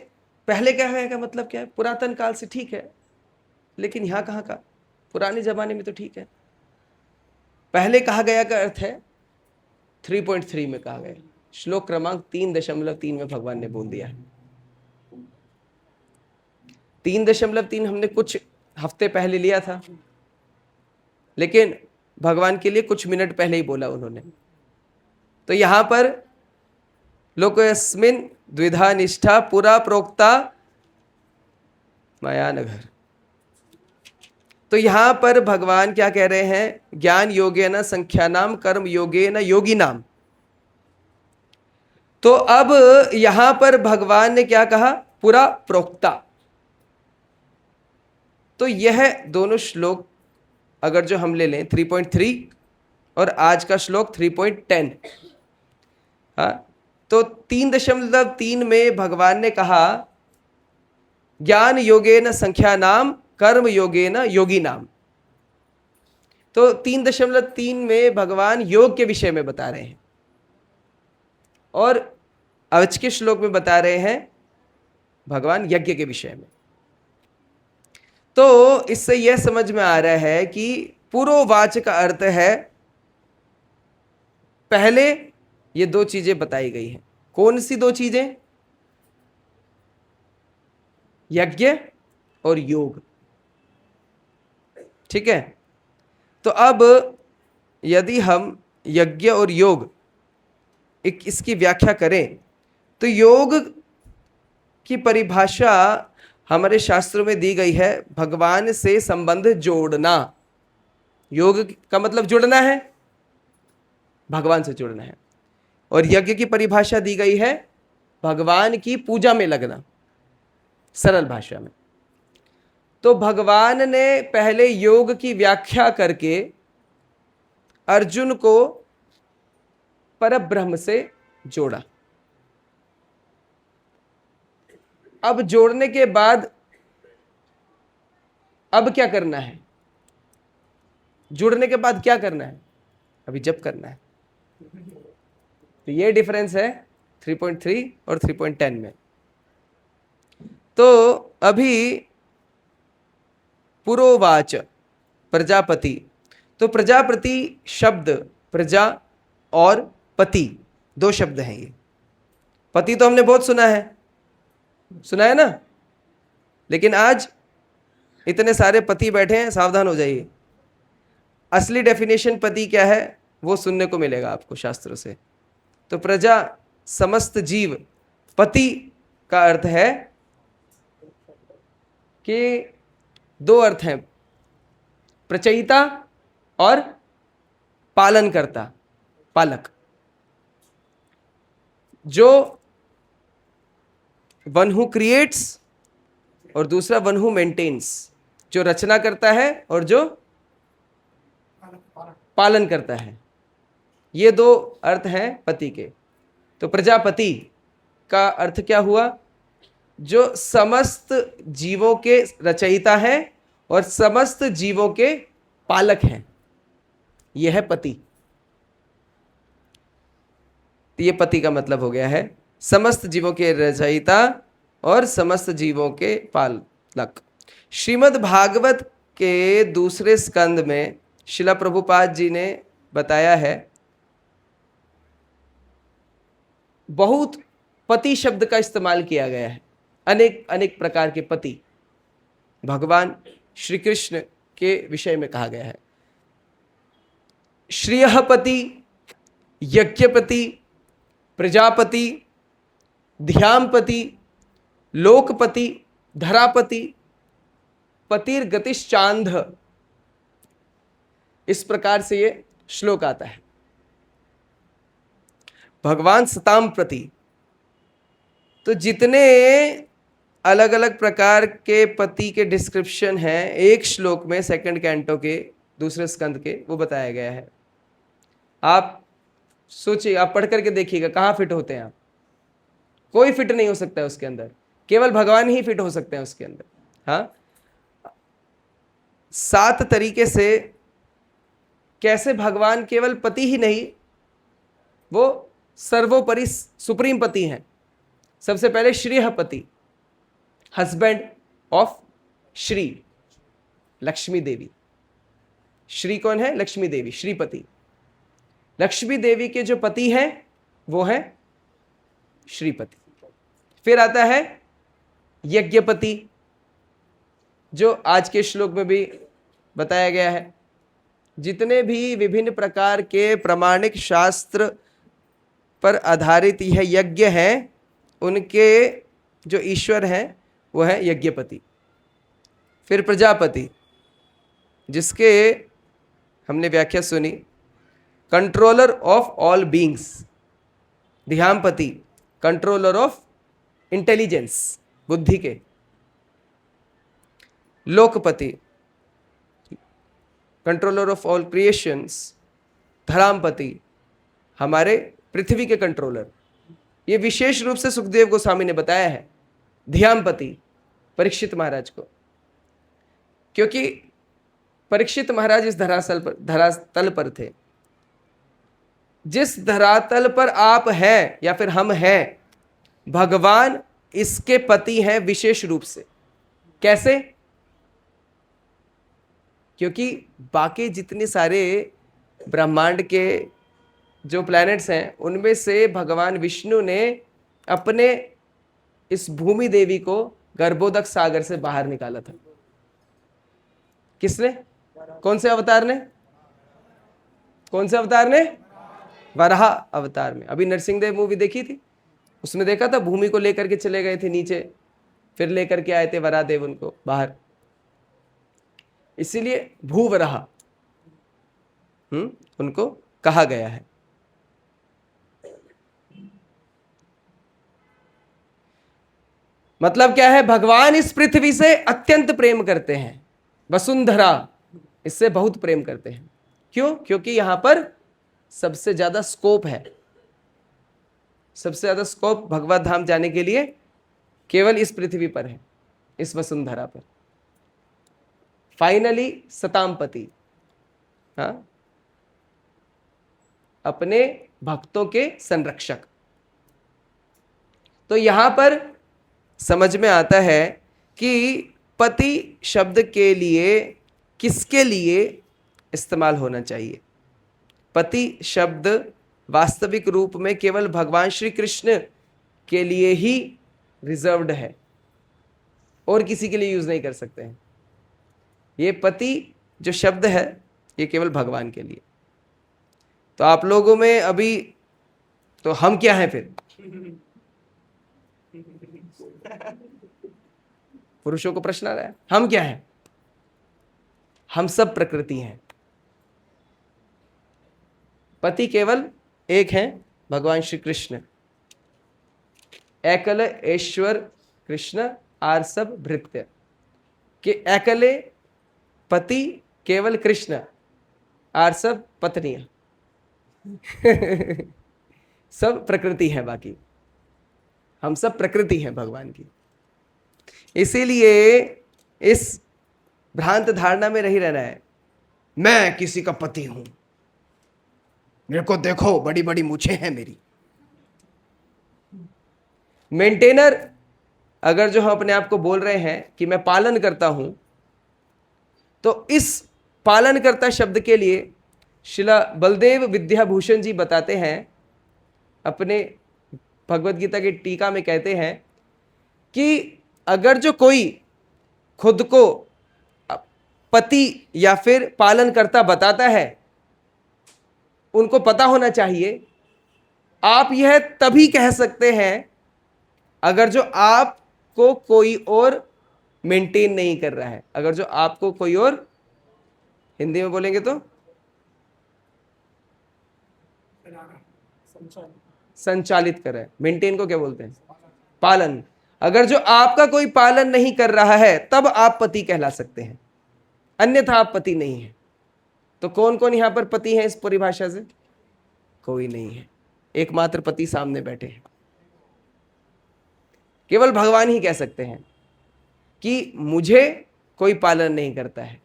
पहले क्या है का मतलब क्या है, पुरातन काल से ठीक है, लेकिन यहां कहां का, पुराने जमाने में तो ठीक है। पहले कहा गया का अर्थ है 3.3 में कहा गया, श्लोक क्रमांक 3.3 में भगवान ने बोल दिया है। 3.3 हमने कुछ हफ्ते पहले लिया था, लेकिन भगवान के लिए कुछ मिनट पहले ही बोला उन्होंने। तो यहां पर लोकस्मिन् द्विधा निष्ठा पुरा प्रोक्ता माया नगर। तो यहां पर भगवान क्या कह रहे हैं, ज्ञान योगेन संख्यानाम कर्म योगेन योगी नाम। तो अब यहां पर भगवान ने क्या कहा, पुरा प्रोक्ता। तो यह दोनों श्लोक अगर जो हम ले लें 3.3 और आज का श्लोक 3.10, हाँ, तो 3.3 में भगवान ने कहा ज्ञान योगेन संख्या नाम कर्म योगेन योगी नाम। तो 3.3 में भगवान योग के विषय में बता रहे हैं और आज के श्लोक में बता रहे हैं भगवान यज्ञ के विषय में। तो इससे यह समझ में आ रहा है कि पुरोवाच का अर्थ है पहले ये 2 चीजें बताई गई हैं। कौन सी 2 चीजें, यज्ञ और योग, ठीक है। तो अब यदि हम यज्ञ और योग इसकी व्याख्या करें, तो योग की परिभाषा हमारे शास्त्रों में दी गई है, भगवान से संबंध जोड़ना। योग का मतलब जुड़ना है, भगवान से जुड़ना है। और यज्ञ की परिभाषा दी गई है, भगवान की पूजा में लगना, सरल भाषा में। तो भगवान ने पहले योग की व्याख्या करके अर्जुन को परब्रह्म से जोड़ा। अब जोड़ने के बाद अब क्या करना है? जुड़ने के बाद क्या करना है? अभी जप करना है। तो ये डिफरेंस है 3.3 और 3.10 में। तो अभी पुरोवाच प्रजापति, तो प्रजापति शब्द, प्रजा और पति दो शब्द हैं। ये पति तो हमने बहुत सुना है ना, लेकिन आज इतने सारे पति बैठे हैं, सावधान हो जाइए। असली डेफिनेशन पति क्या है वो सुनने को मिलेगा आपको शास्त्रों से। तो प्रजा समस्त जीव, पति का अर्थ है कि दो अर्थ हैं, प्रचयिता और पालनकर्ता, पालक। जो वन हु क्रिएट्स और दूसरा वन हु मेंटेन्स, जो रचना करता है और जो पालन करता है। ये दो अर्थ हैं पति के। तो प्रजापति का अर्थ क्या हुआ? जो समस्त जीवों के रचयिता है और समस्त जीवों के पालक हैं, यह है पति। ये पति का मतलब हो गया है समस्त जीवों के रचयिता और समस्त जीवों के पालक। श्रीमद् भागवत के दूसरे स्कंद में शिला प्रभुपाद जी ने बताया है, बहुत पति शब्द का इस्तेमाल किया गया है। अनेक अनेक प्रकार के पति भगवान श्री कृष्ण के विषय में कहा गया है। श्रियः पति, यज्ञपति, प्रजापति, ध्यानपति, लोकपति, धरापति, पतिर्गतिश्चांध, इस प्रकार से ये श्लोक आता है। भगवान सताम प्रति, तो जितने अलग अलग प्रकार के पति के डिस्क्रिप्शन हैं एक श्लोक में, सेकंड कैंटो के दूसरे स्कंद के, वो बताया गया है। आप सोचिए, आप पढ़ करके देखिएगा कहाँ फिट होते हैं आप। कोई फिट नहीं हो सकता है उसके अंदर, केवल भगवान ही फिट हो सकते हैं उसके अंदर। हाँ, 7 तरीके से कैसे भगवान केवल पति ही नहीं, वो सर्वोपरि सुप्रीम पति हैं। सबसे पहले श्रीह पति, हस्बैंड ऑफ श्री, लक्ष्मी देवी। श्री कौन है? लक्ष्मी देवी, श्रीपति। लक्ष्मी देवी के जो पति हैं वो हैं श्रीपति। फिर आता है यज्ञपति, जो आज के श्लोक में भी बताया गया है। जितने भी विभिन्न प्रकार के प्रामाणिक शास्त्र पर आधारित यह यज्ञ हैं, उनके जो ईश्वर हैं वो है यज्ञपति। फिर प्रजापति, जिसके हमने व्याख्या सुनी, कंट्रोलर ऑफ ऑल बीइंग्स। ध्यानपति, कंट्रोलर ऑफ इंटेलिजेंस, बुद्धि के। लोकपति, कंट्रोलर ऑफ ऑल क्रिएशंस। धरामपति, हमारे पृथ्वी के कंट्रोलर। ये विशेष रूप से सुखदेव गोस्वामी ने बताया है ध्यानपति परीक्षित महाराज को, क्योंकि परीक्षित महाराज इस धरातल पर थे। जिस धरातल पर आप हैं या फिर हम हैं, भगवान इसके पति हैं विशेष रूप से। कैसे? क्योंकि बाकी जितने सारे ब्रह्मांड के जो प्लैनेट्स हैं उनमें से भगवान विष्णु ने अपने इस भूमि देवी को गर्भोदक सागर से बाहर निकाला था। किसने? कौन से अवतार ने? कौन से अवतार ने? वराह अवतार में। अभी नरसिंहदेव मूवी देखी थी, उसमें देखा था भूमि को लेकर के चले गए थे नीचे, फिर लेकर के आए थे वरादेव उनको बाहर। इसीलिए भूवराह उनको कहा गया है। मतलब क्या है? भगवान इस पृथ्वी से अत्यंत प्रेम करते हैं। वसुंधरा, इससे बहुत प्रेम करते हैं। क्यों? क्योंकि यहां पर सबसे ज्यादा स्कोप है, सबसे ज्यादा स्कोप भगवत धाम जाने के लिए केवल इस पृथ्वी पर है, इस वसुंधरा पर। फाइनली सतामपति, हाँ, अपने भक्तों के संरक्षक। तो यहां पर समझ में आता है कि पति शब्द के लिए किसके लिए इस्तेमाल होना चाहिए। पति शब्द वास्तविक रूप में केवल भगवान श्री कृष्ण के लिए ही रिजर्व्ड है, और किसी के लिए यूज नहीं कर सकते हैं। ये पति जो शब्द है ये केवल भगवान के लिए। तो आप लोगों में अभी तो हम क्या हैं फिर? पुरुषों को प्रश्न आ रहा है, हम क्या हैं? हम सब प्रकृति हैं। पति केवल एक हैं, भगवान श्री कृष्ण। एकल ईश्वर कृष्ण आर सब भृत्य, कि एकले पति केवल कृष्ण आर सब पत्नियां। सब प्रकृति है, बाकी हम सब प्रकृति हैं भगवान की। इसीलिए इस भ्रांत धारणा में नहीं रहना है, मैं किसी का पति हूं, मेरे को देखो बड़ी बड़ी मूछें हैं मेरी। मेंटेनर अगर जो हम अपने आप को बोल रहे हैं कि मैं पालन करता हूं, तो इस पालन करता शब्द के लिए श्रीला बलदेव विद्याभूषण जी बताते हैं, अपने भगवत गीता की टीका में कहते हैं कि अगर जो कोई खुद को पति या फिर पालन करता बताता है, उनको पता होना चाहिए आप यह तभी कह सकते हैं अगर जो आपको कोई और मेंटेन नहीं कर रहा है। अगर जो आपको कोई और, हिंदी में बोलेंगे तो संचालित कर रहा है। मेंटेन को क्या बोलते हैं? पालन। अगर जो आपका कोई पालन नहीं कर रहा है तब आप पति कहला सकते हैं, अन्यथा आप पति नहीं है। तो कौन कौन यहां पर पति है इस परिभाषा से? कोई नहीं है, एकमात्र पति सामने बैठे हैं। केवल भगवान ही कह सकते हैं कि मुझे कोई पालन नहीं करता है,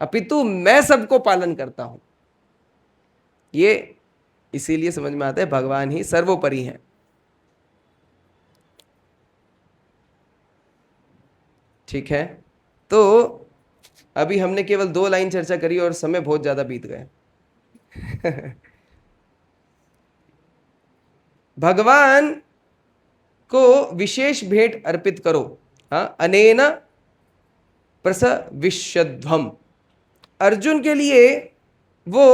अपितु मैं सबको पालन करता हूं। ये इसीलिए समझ में आता है भगवान ही सर्वोपरि हैं। ठीक है, तो अभी हमने केवल 2 लाइन चर्चा करी और समय बहुत ज्यादा बीत गए। भगवान को विशेष भेंट अर्पित करो, हाँ, अनेन प्रसविष्यध्वम। अर्जुन के लिए वो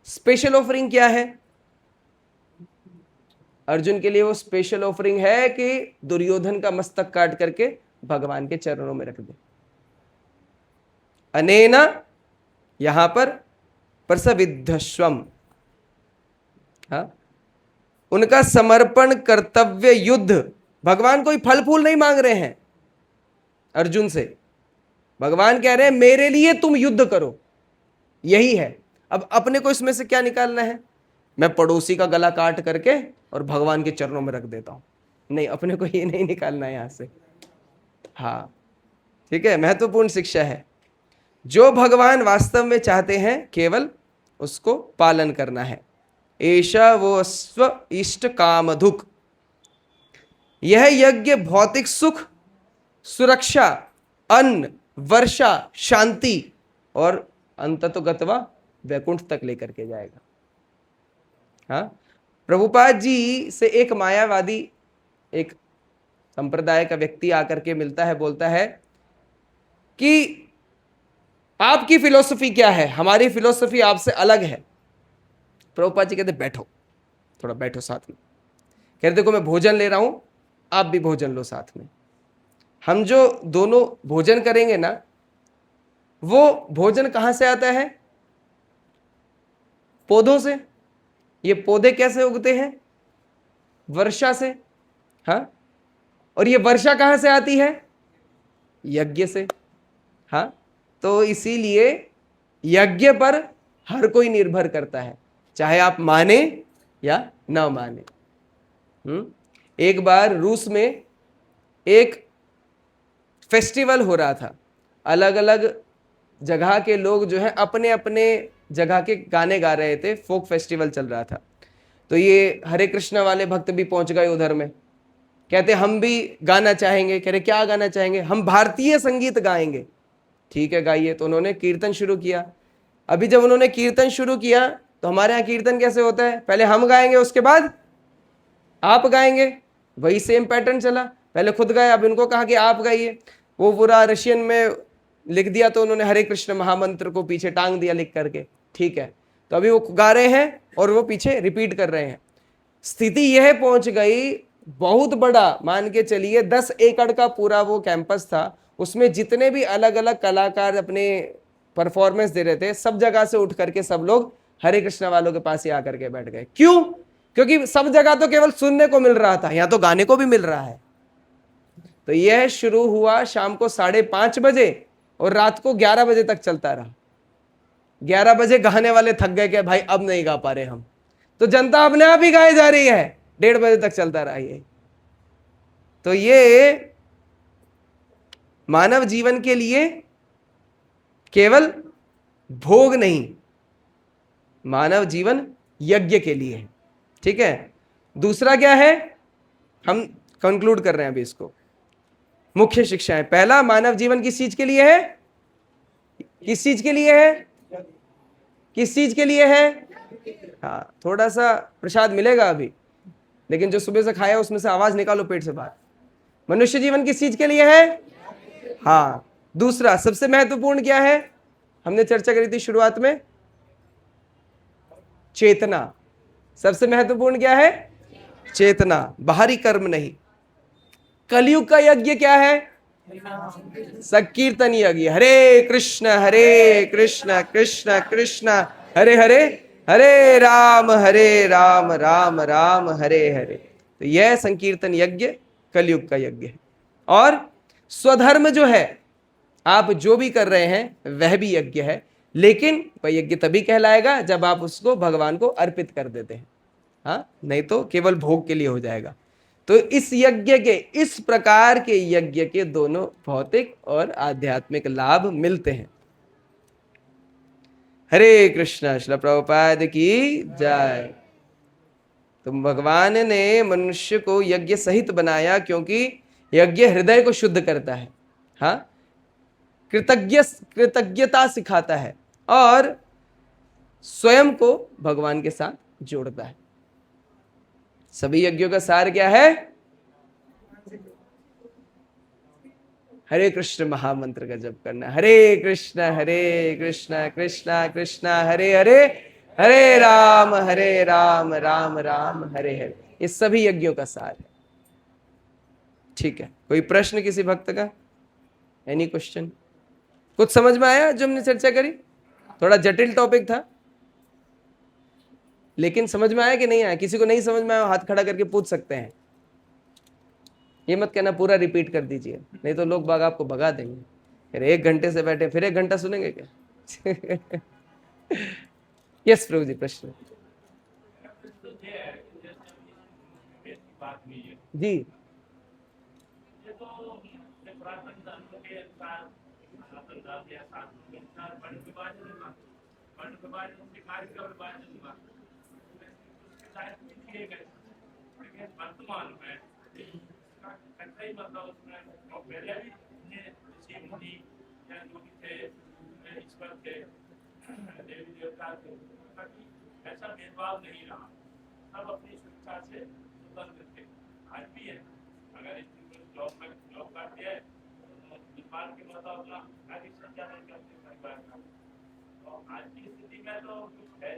स्पेशल ऑफरिंग क्या है? अर्जुन के लिए वो स्पेशल ऑफरिंग है कि दुर्योधन का मस्तक काट करके भगवान के चरणों में रख दे। अनेन यहां पर प्रसविद्धस्वम, हाँ, उनका समर्पण कर्तव्य युद्ध। भगवान कोई फल फूल नहीं मांग रहे हैं अर्जुन से, भगवान कह रहे हैं मेरे लिए तुम युद्ध करो, यही है। अब अपने को इसमें से क्या निकालना है? मैं पड़ोसी का गला काट करके और भगवान के चरणों में रख देता हूं, नहीं, अपने को ये नहीं निकालना है यहां से। हाँ, ठीक है, महत्वपूर्ण शिक्षा है। जो भगवान वास्तव में चाहते हैं केवल उसको पालन करना है। ऐशा वो स्व इष्ट कामधुक। यह यज्ञ भौतिक सुख, सुरक्षा, अन्न, वर्षा, शांति और अंततोगत्वा वैकुंठ तक लेकर के जाएगा। हाँ, प्रभुपाद जी से एक मायावादी, एक संप्रदाय का व्यक्ति आकर के मिलता है, बोलता है कि आपकी फिलॉसफी क्या है? हमारी फिलॉसफी आपसे अलग है। प्रभुपाद जी कहते बैठो, थोड़ा बैठो साथ में। कहते देखो मैं भोजन ले रहा हूं, आप भी भोजन लो साथ में। हम जो दोनों भोजन करेंगे ना, वो भोजन कहां से आता है? पौधों से। ये पौधे कैसे उगते हैं? वर्षा से। हाँ, और ये वर्षा कहां से आती है? यज्ञ से। हाँ, तो इसीलिए यज्ञ पर हर कोई निर्भर करता है, चाहे आप माने या ना माने। एक बार रूस में एक फेस्टिवल हो रहा था, अलग अलग जगह के लोग जो है अपने अपने जगह के गाने गा रहे थे, फोक फेस्टिवल चल रहा था। तो ये हरे कृष्णा वाले भक्त भी पहुंच गए उधर में, कहते हम भी गाना चाहेंगे। कह रहे क्या गाना चाहेंगे? हम भारतीय संगीत गाएंगे। ठीक है गाइए। तो उन्होंने कीर्तन शुरू किया। अभी जब उन्होंने कीर्तन शुरू किया तो हमारे यहाँ कीर्तन कैसे होता है, पहले हम गाएंगे उसके बाद आप गाएंगे, वही सेम पैटर्न चला। पहले खुद गाए, अब इनको कहा कि आप गाइए। वो पूरा रशियन में लिख दिया, तो उन्होंने हरे कृष्ण महामंत्र को पीछे टांग दिया लिख करके। ठीक है, तो अभी वो गा रहे हैं और वो पीछे रिपीट कर रहे हैं। स्थिति यह पहुंच गई, बहुत बड़ा मान के चलिए 10 एकड़ का पूरा वो कैंपस था, उसमें जितने भी अलग अलग कलाकार अपने परफॉर्मेंस दे रहे थे, सब जगह से उठ करके सब लोग हरे कृष्णा वालों के पास ही आकर के बैठ गए। क्यों? क्योंकि सब जगह तो केवल सुनने को मिल रहा था, यहां तो गाने को भी मिल रहा है। तो यह शुरू हुआ शाम को 5:30 बजे और रात को 11 बजे तक चलता रहा। 11 बजे गाने वाले थक गए कि भाई अब नहीं गा पा रहे हम, तो जनता अपने आप ही गाए जा रही है। 1:30 बजे तक चलता रहा ये। तो ये मानव जीवन के लिए केवल भोग नहीं, मानव जीवन यज्ञ के लिए है। ठीक है। दूसरा क्या है, हम कंक्लूड कर रहे हैं अभी इसको। मुख्य शिक्षाएं, पहला, मानव जीवन किस चीज के लिए है? किस चीज के लिए है? किस चीज के लिए है? हाँ, थोड़ा सा प्रसाद मिलेगा अभी, लेकिन जो सुबह से खाया उसमें से आवाज निकालो पेट से बाहर। मनुष्य जीवन किस चीज के लिए है? हाँ। दूसरा, सबसे महत्वपूर्ण क्या है? हमने चर्चा करी थी शुरुआत में, चेतना। सबसे महत्वपूर्ण क्या है? चेतना, बाहरी कर्म नहीं। कलयुग का यज्ञ क्या है? संकीर्तन यज्ञ। हरे कृष्ण कृष्ण कृष्ण हरे हरे, हरे राम राम राम हरे हरे। तो यह संकीर्तन यज्ञ कलयुग का यज्ञ है। और स्वधर्म जो है, आप जो भी कर रहे हैं वह भी यज्ञ है, लेकिन वह यज्ञ तभी कहलाएगा जब आप उसको भगवान को अर्पित कर देते हैं। हाँ, नहीं तो केवल भोग के लिए हो जाएगा। तो इस यज्ञ के, इस प्रकार के यज्ञ के दोनों भौतिक और आध्यात्मिक लाभ मिलते हैं। हरे कृष्णा। श्रील प्रभुपाद की जय। तो भगवान ने मनुष्य को यज्ञ सहित बनाया, क्योंकि यज्ञ हृदय को शुद्ध करता है। हाँ, कृतज्ञता सिखाता है और स्वयं को भगवान के साथ जोड़ता है। सभी यज्ञों का सार क्या है? हरे कृष्ण महामंत्र का जप करना। हरे कृष्ण कृष्ण कृष्ण हरे हरे, हरे राम राम राम हरे हरे। ये सभी यज्ञों का सार है। ठीक है, कोई प्रश्न किसी भक्त का? Any question? कुछ समझ में आया जो हमने चर्चा करी? थोड़ा जटिल टॉपिक था, लेकिन समझ में आया कि नहीं आया? किसी को नहीं समझ में आया हाथ खड़ा करके पूछ सकते हैं। ये मत कहना पूरा रिपीट कर दीजिए, नहीं तो लोग बाग आपको भगा देंगे। फिर 1 घंटे से बैठे, फिर 1 घंटा सुनेंगे क्या? यस प्रभु जी, प्रश्न जी। ऐसा भेदभाव नहीं रहा, सब अपनी शिक्षा से स्वतंत्र थे। आज भी है, अगर जॉब करते हैं नेपाल के मतलब अपना आगे संचालन करते परिवार का, तो आज की स्थिति में तो कुछ है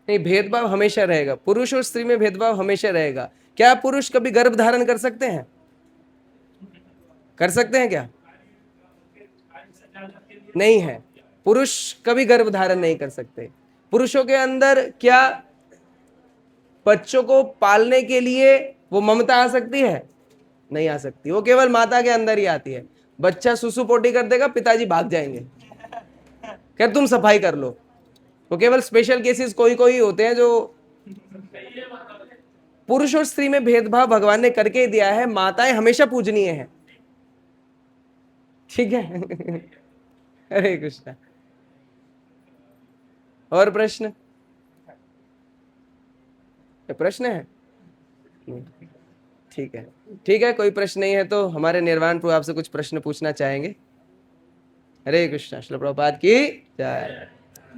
नहीं। भेदभाव हमेशा रहेगा, पुरुष और स्त्री में भेदभाव हमेशा रहेगा। क्या पुरुष कभी गर्भ धारण कर सकते हैं? कर सकते हैं क्या? नहीं है, पुरुष कभी गर्भ धारण नहीं कर सकते। पुरुषों के अंदर क्या बच्चों को पालने के लिए वो ममता आ सकती है? नहीं आ सकती। वो केवल माता के अंदर ही आती है। बच्चा सुसु पोटी कर देगा, पिताजी भाग जाएंगे, क्या तुम सफाई कर लो। वो केवल स्पेशल केसेस कोई कोई होते हैं जो पुरुष और स्त्री में भेदभाव भगवान ने करके ही दिया है। माताएं हमेशा पूजनीय है, ठीक है। हरे कृष्णा। और प्रश्न है? ठीक है, ठीक है, कोई प्रश्न नहीं है तो हमारे निर्वाण प्रभु आपसे कुछ प्रश्न पूछना चाहेंगे। हरे कृष्णा। श्रील प्रभुपाद की जय।